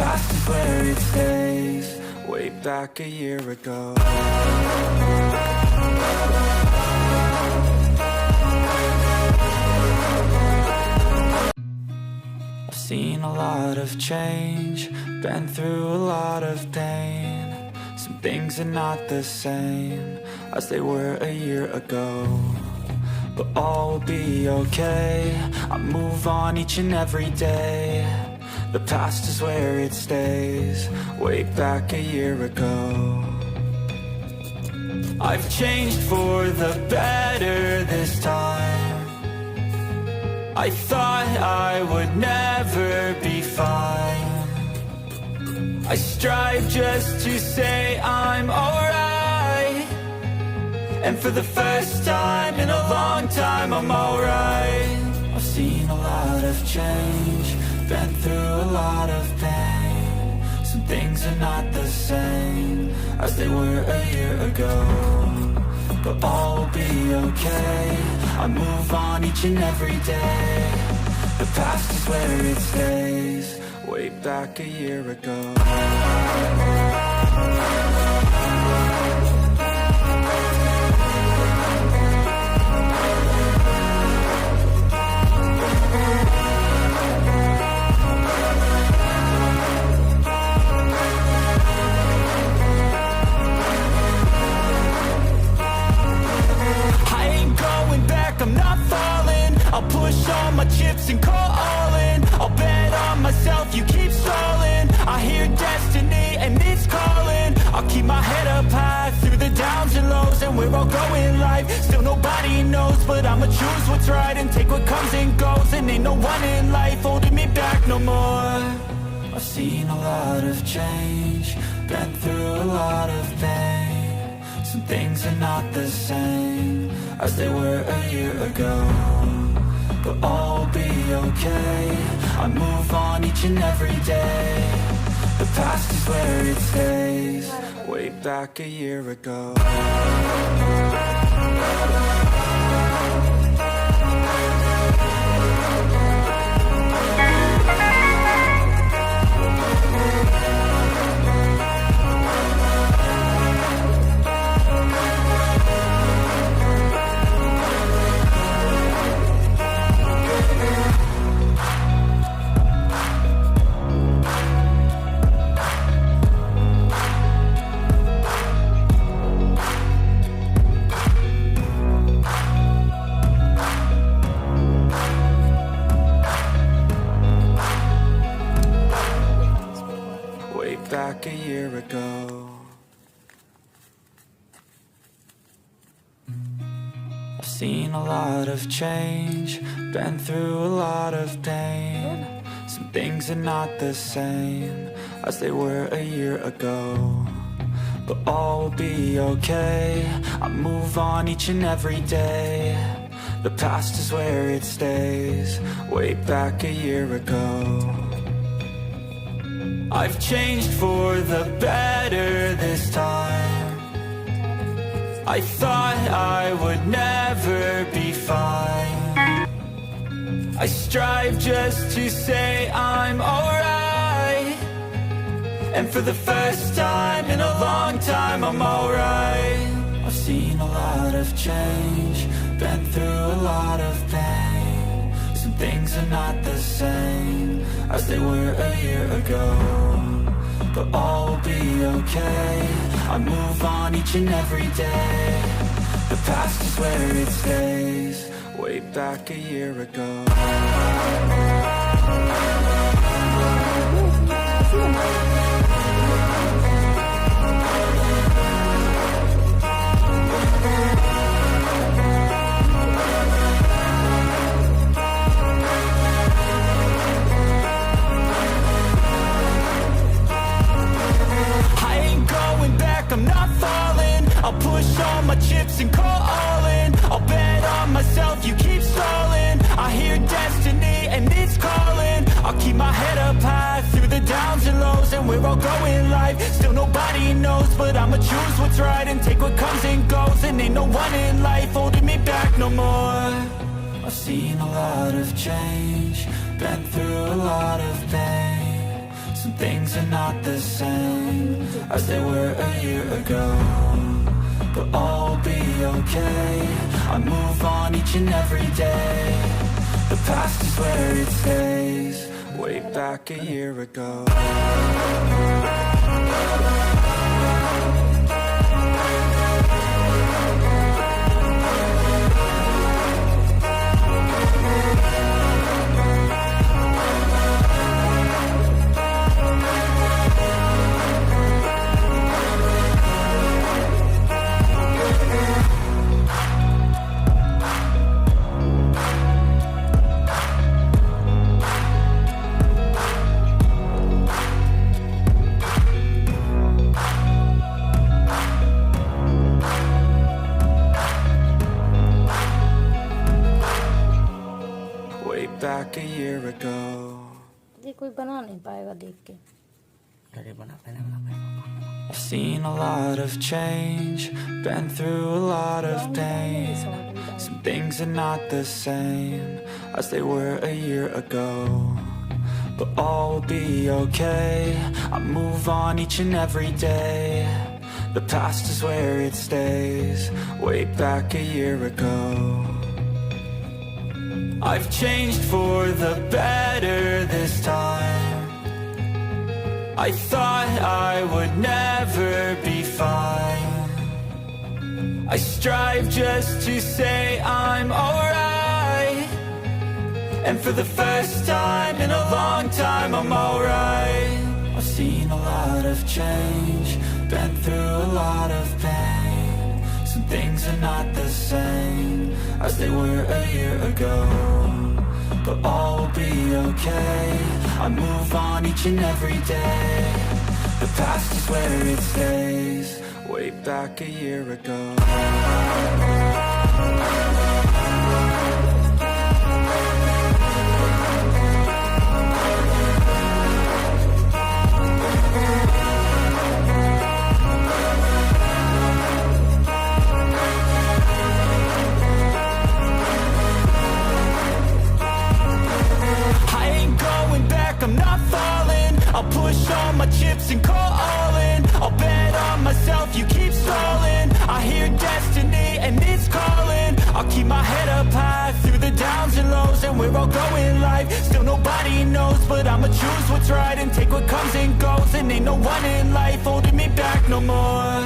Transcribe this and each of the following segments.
past is where it stays. Way back a year ago. I've seen a lot of change, been through a lot of pain. Some things are not the same as they were a year ago, but all will be okay. I move on each and every day. The past is where it stays. Way back a year ago. I've changed for the better this time. I thought I would never be fine. I strive just to say I'm alright, and for the first time in a long time I'm alright. I've seen a lot of change, been through a lot of pain. Some things are not the same as they were a year ago, but all will be okay. I move on each and every day. The past is where it stays. Way back a year ago. I'm not falling. I'll push all my chips and call all in. I'll bet on myself, you keep stalling. I hear destiny and it's calling. I'll keep my head up high through the downs and lows, and we're all going live. Still nobody knows, but I'ma choose what's right and take what comes and goes. And ain't no one in life holding me back no more. I've seen a lot of change, been through a lot of pain. Some things are not the same as they were a year ago, but all will be okay. I move on each and every day. The past is where it stays. Way back a year ago. Back a year ago. I've seen a lot of change, been through a lot of pain. Some things are not the same as they were a year ago, but all will be okay. I move on each and every day. The past is where it stays. Way back a year ago. I've changed for the better this time. I thought I would never be fine. I strive just to say I'm alright, and for the first time in a long time I'm alright. I've seen a lot of change, been through a lot of pain. Some things are not the same as they were a year ago, but all will be okay. I move on each and every day. The past is where it stays. Way back a year ago. I'm not falling. I'll push all my chips and call all in. I'll bet on myself, you keep stalling. I hear destiny and it's calling. I'll keep my head up high through the downs and lows, and we're all going live. Still nobody knows, but I'ma choose what's right and take what comes and goes. And ain't no one in life holding me back no more. I've seen a lot of change, been through a lot of pain. Some things are not the same as they were a year ago, but all will be okay. I move on each and every day. The past is where it stays. Way back a year ago. Back a year ago. ये कोई बना नहीं पाएगा देख के। I've seen a lot of change, been through a lot of pain. Some things are not the same as they were a year ago, but all will be okay. I move on each and every day. The past is where it stays. Way back a year ago. I've changed for the better this time. I thought I would never be fine. I strive just to say I'm alright, and for the first time in a long time I'm alright. I've seen a lot of change, been through a lot of pain. Some things are not the same as they were a year ago, but all will be okay. I move on each and every day. The past is where it stays. Way back a year ago. I'm not falling. I'll push all my chips and call all in. I'll bet on myself, you keep stalling. I hear destiny and it's calling. I'll keep my head up high through the downs and lows, and we're all going live. Still nobody knows, but I'ma choose what's right and take what comes and goes. And ain't no one in life holding me back no more.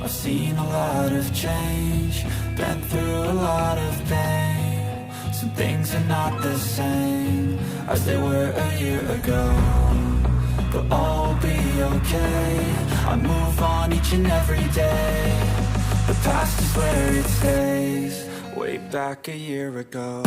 I've seen a lot of change, been through a lot of pain. Some things are not the same as they were a year ago, but all will be okay. I move on each and every day. The past is where it stays. Way back a year ago.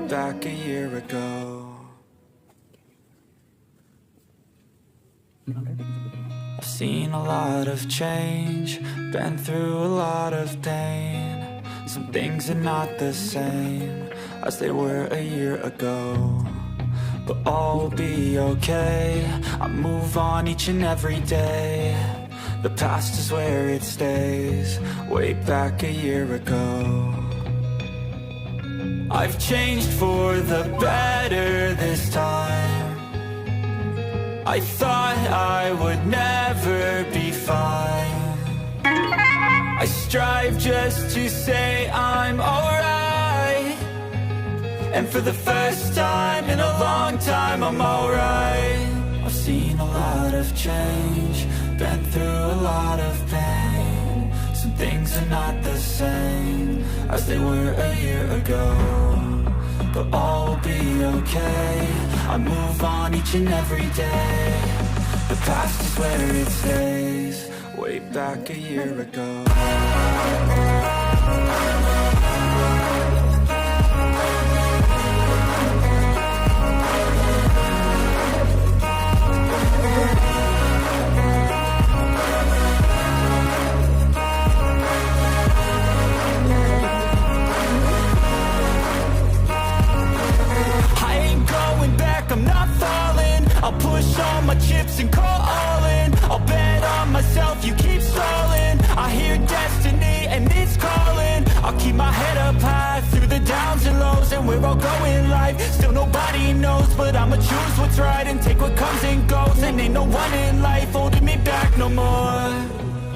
Back a year ago. I've seen a lot of change, been through a lot of pain. Some things are not the same as they were a year ago, but all will be okay. I move on each and every day. The past is where it stays. Way back a year ago. I've changed for the better this time. I thought I would never be fine. I strive just to say I'm alright, and for the first time in a long time I'm alright. I've seen a lot of change, been through a lot of pain. Some things are not the same as they were a year ago, but all will be okay. I move on each and every day. The past is where it stays. way back a year ago. I'm not falling. I'll push all my chips and call all in. I'll bet on myself, you keep stalling. I hear destiny and it's calling. I'll keep my head up high through the downs and lows, and we're all going live. Still nobody knows, but I'ma choose what's right and take what comes and goes. And ain't no one in life holding me back no more.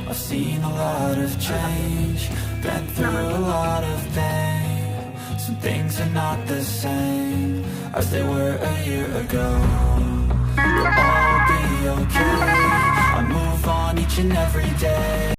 I've seen a lot of change, been through a lot of pain. Some things are not the same as they were a year ago. We'll all be okay. I move on each and every day.